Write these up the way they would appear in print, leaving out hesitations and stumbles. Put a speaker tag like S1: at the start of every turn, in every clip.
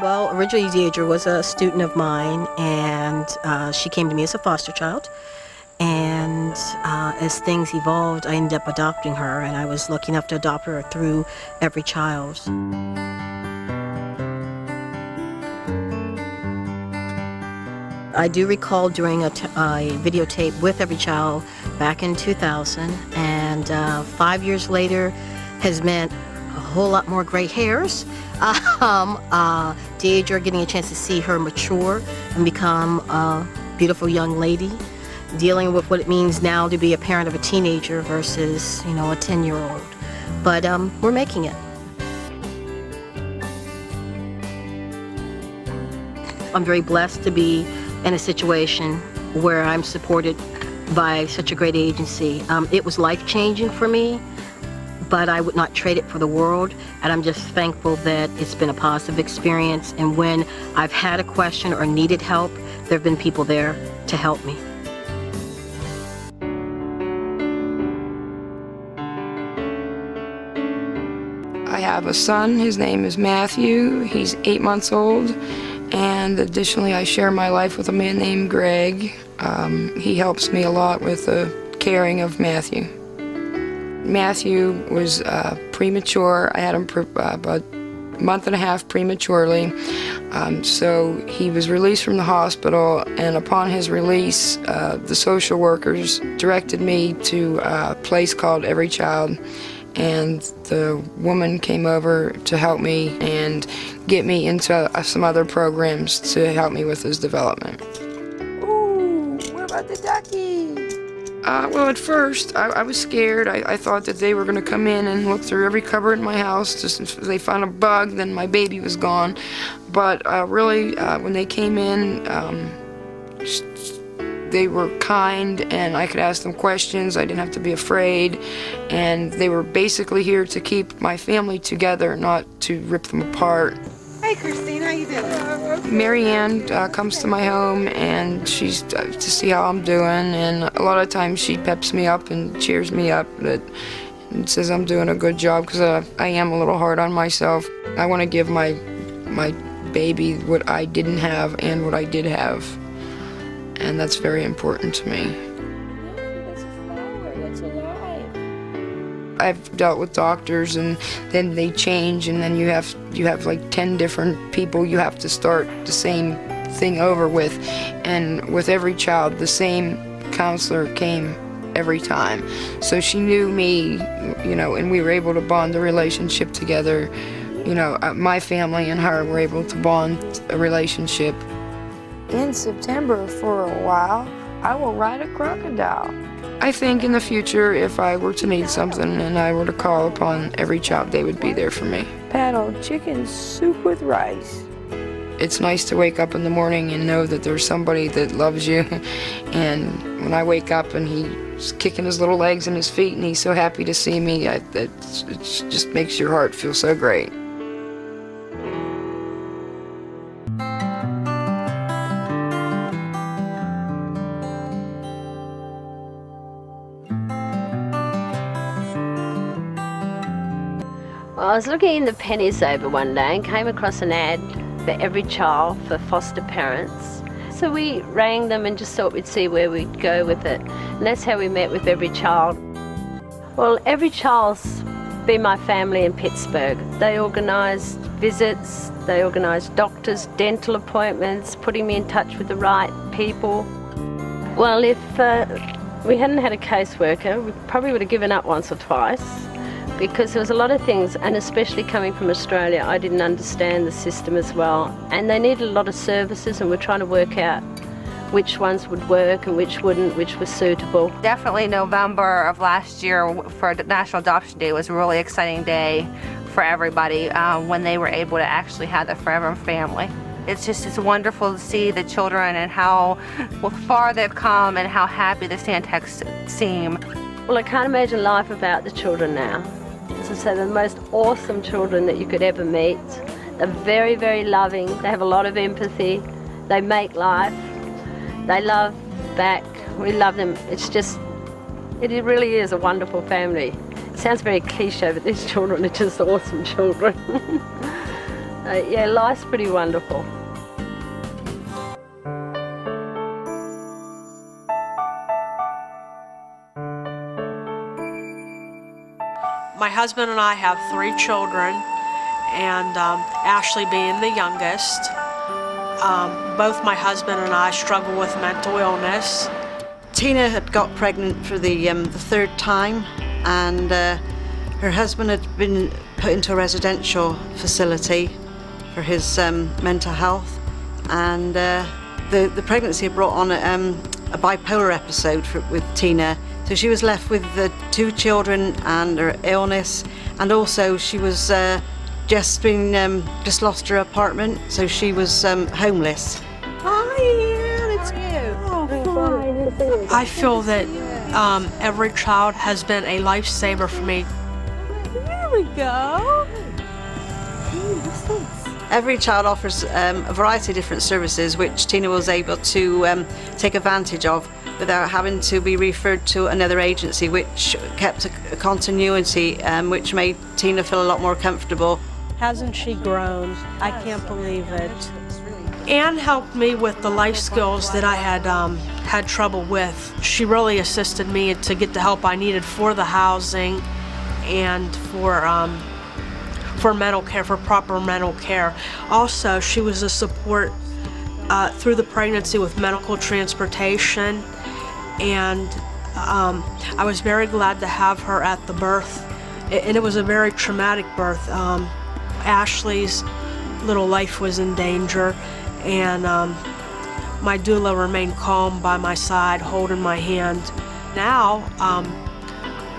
S1: Well, originally Deidre was a student of mine, and she came to me as a foster child. And as things evolved, I ended up adopting her, and I was lucky enough to adopt her through Every Child. I do recall doing a videotape with Every Child back in 2000, and 5 years later has meant a whole lot more gray hairs. Deidre, getting a chance to see her mature and become a beautiful young lady, dealing with what it means now to be a parent of a teenager versus, you know, a 10-year-old. But we're making it. I'm very blessed to be in a situation where I'm supported by such a great agency. It was life-changing for me, but I would not trade it for the world, and I'm just thankful that it's been a positive experience, and when I've had a question or needed help, there have been people there to help me.
S2: I have a son, his name is Matthew, he's 8 months old, and additionally I share my life with a man named Greg. He helps me a lot with the caring of Matthew. Matthew was premature. I had him about a month and a half prematurely. So he was released from the hospital, and upon his release, the social workers directed me to a place called Every Child, and the woman came over to help me and get me into some other programs to help me with his development.
S3: Ooh, what about the ducky?
S2: Well, at first, I was scared. I thought that they were going to come in and look through every cupboard in my house. Just if they found a bug, then my baby was gone. But really, when they came in, they were kind, and I could ask them questions. I didn't have to be afraid. And they were basically here to keep my family together, not to rip them apart.
S3: Hey, Christine, how you doing?
S2: Mary Ann comes to my home, and she's to see how I'm doing, and a lot of times she peps me up and cheers me up and says I'm doing a good job, because I am a little hard on myself. I want to give my baby what I didn't have and what I did have, and that's very important to me.
S3: That's a flower, that's alive.
S2: I've dealt with doctors, and then they change, and then you have like 10 different people you have to start the same thing over with. And with Every Child, the same counselor came every time. So she knew me, you know, and we were able to bond a relationship together. You know, my family and her were able to bond a relationship.
S3: In September, for a while, I will ride a crocodile.
S2: I think in the future, if I were to need something and I were to call upon Every Child, they would be there for me.
S3: Paddle chicken soup with rice.
S2: It's nice to wake up in the morning and know that there's somebody that loves you. And when I wake up and he's kicking his little legs and his feet and he's so happy to see me, it just makes your heart feel so great.
S4: I was looking in the pennies over one day and came across an ad for Every Child for foster parents. So we rang them and just thought we'd see where we'd go with it. And that's how we met with Every Child. Well, Every Child's been my family in Pittsburgh. They organised visits, they organised doctors, dental appointments, putting me in touch with the right people. Well, if we hadn't had a caseworker, we probably would have given up once or twice, because there was a lot of things, and especially coming from Australia, I didn't understand the system as well. And they needed a lot of services, and we're trying to work out which ones would work and which wouldn't, which was suitable.
S5: Definitely November of last year for National Adoption Day was a really exciting day for everybody when they were able to actually have the forever family. It's wonderful to see the children and how far they've come and how happy the Santecs seem.
S4: Well, I can't imagine life without the children now. As I say, they're the most awesome children that you could ever meet. They're very, very loving. They have a lot of empathy. They make life. They love back. We love them. It's just, it really is a wonderful family. It sounds very cliche, but these children are just awesome children. Yeah, life's pretty wonderful.
S6: My husband and I have 3 children, and Ashley being the youngest. Both my husband and I struggle with mental illness.
S7: Tina had got pregnant for the 3rd time, and her husband had been put into a residential facility for his mental health, and the pregnancy had brought on a bipolar episode with Tina. So she was left with the 2 children and her illness, and also she was just lost her apartment, so she was homeless.
S6: Hi, Ian. It's you. I feel that every child has been a lifesaver for me.
S8: Here we go.
S7: Every child offers a variety of different services which Tina was able to take advantage of without having to be referred to another agency, which kept a continuity, which made Tina feel a lot more comfortable.
S8: Hasn't she grown? I can't believe it.
S6: Anne helped me with the life skills that I had trouble with. She really assisted me to get the help I needed for the housing and for mental care, for proper mental care. Also, she was a support through the pregnancy with medical transportation, and I was very glad to have her at the birth, and it was a very traumatic birth. Ashley's little life was in danger, and my doula remained calm by my side, holding my hand. Now,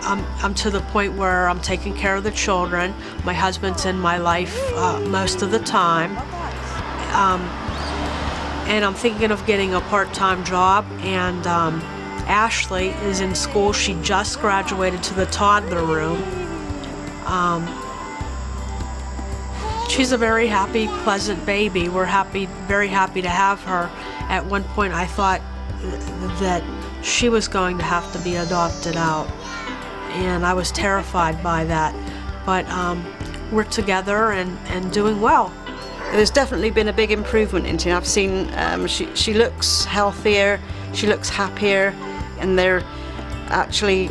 S6: I'm to the point where I'm taking care of the children. My husband's in my life most of the time. And I'm thinking of getting a part-time job, and Ashley is in school. She just graduated to the toddler room. She's a very happy, pleasant baby. We're very happy to have her. At one point I thought that she was going to have to be adopted out, and I was terrified by that. But we're together and doing well.
S7: There's definitely been a big improvement in Tina. I've seen she looks healthier, she looks happier, and they're actually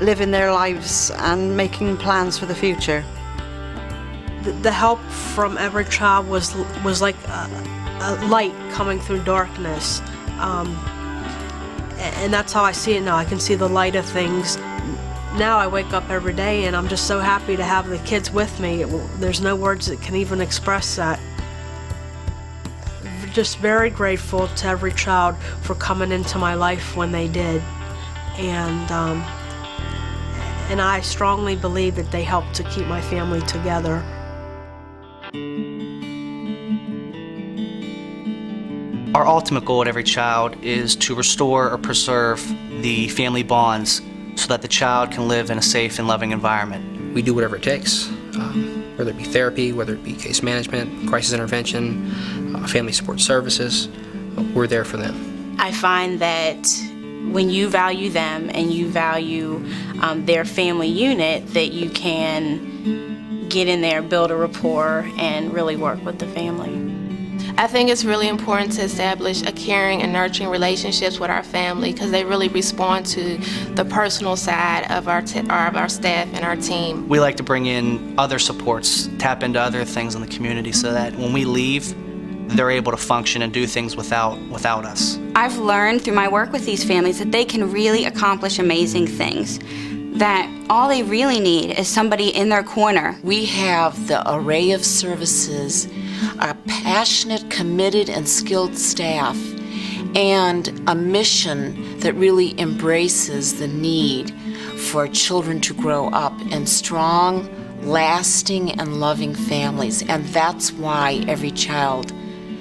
S7: living their lives and making plans for the future.
S6: The help from every child was like a light coming through darkness, and that's how I see it now. I can see the light of things. Now I wake up every day and I'm just so happy to have the kids with me. There's no words that can even express that. Just very grateful to every child for coming into my life when they did, and I strongly believe that they helped to keep my family together.
S9: Our ultimate goal at every child is to restore or preserve the family bonds so that the child can live in a safe and loving environment.
S10: We do whatever it takes, whether it be therapy, whether it be case management, crisis intervention, family support services. We're there for them.
S11: I find that when you value them and you value their family unit, that you can get in there, build a rapport, and really work with the family.
S12: I think it's really important to establish a caring and nurturing relationships with our family, because they really respond to the personal side of our staff and our team.
S9: We like to bring in other supports, tap into other things in the community so that when we leave, they're able to function and do things without us.
S13: I've learned through my work with these families that they can really accomplish amazing things, that all they really need is somebody in their corner.
S14: We have the array of services, a passionate, committed, and skilled staff, and a mission that really embraces the need for children to grow up in strong, lasting, and loving families. And that's why every child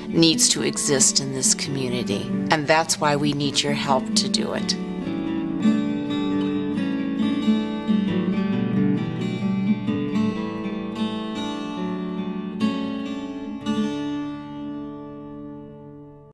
S14: needs to exist in this community. And that's why we need your help to do it.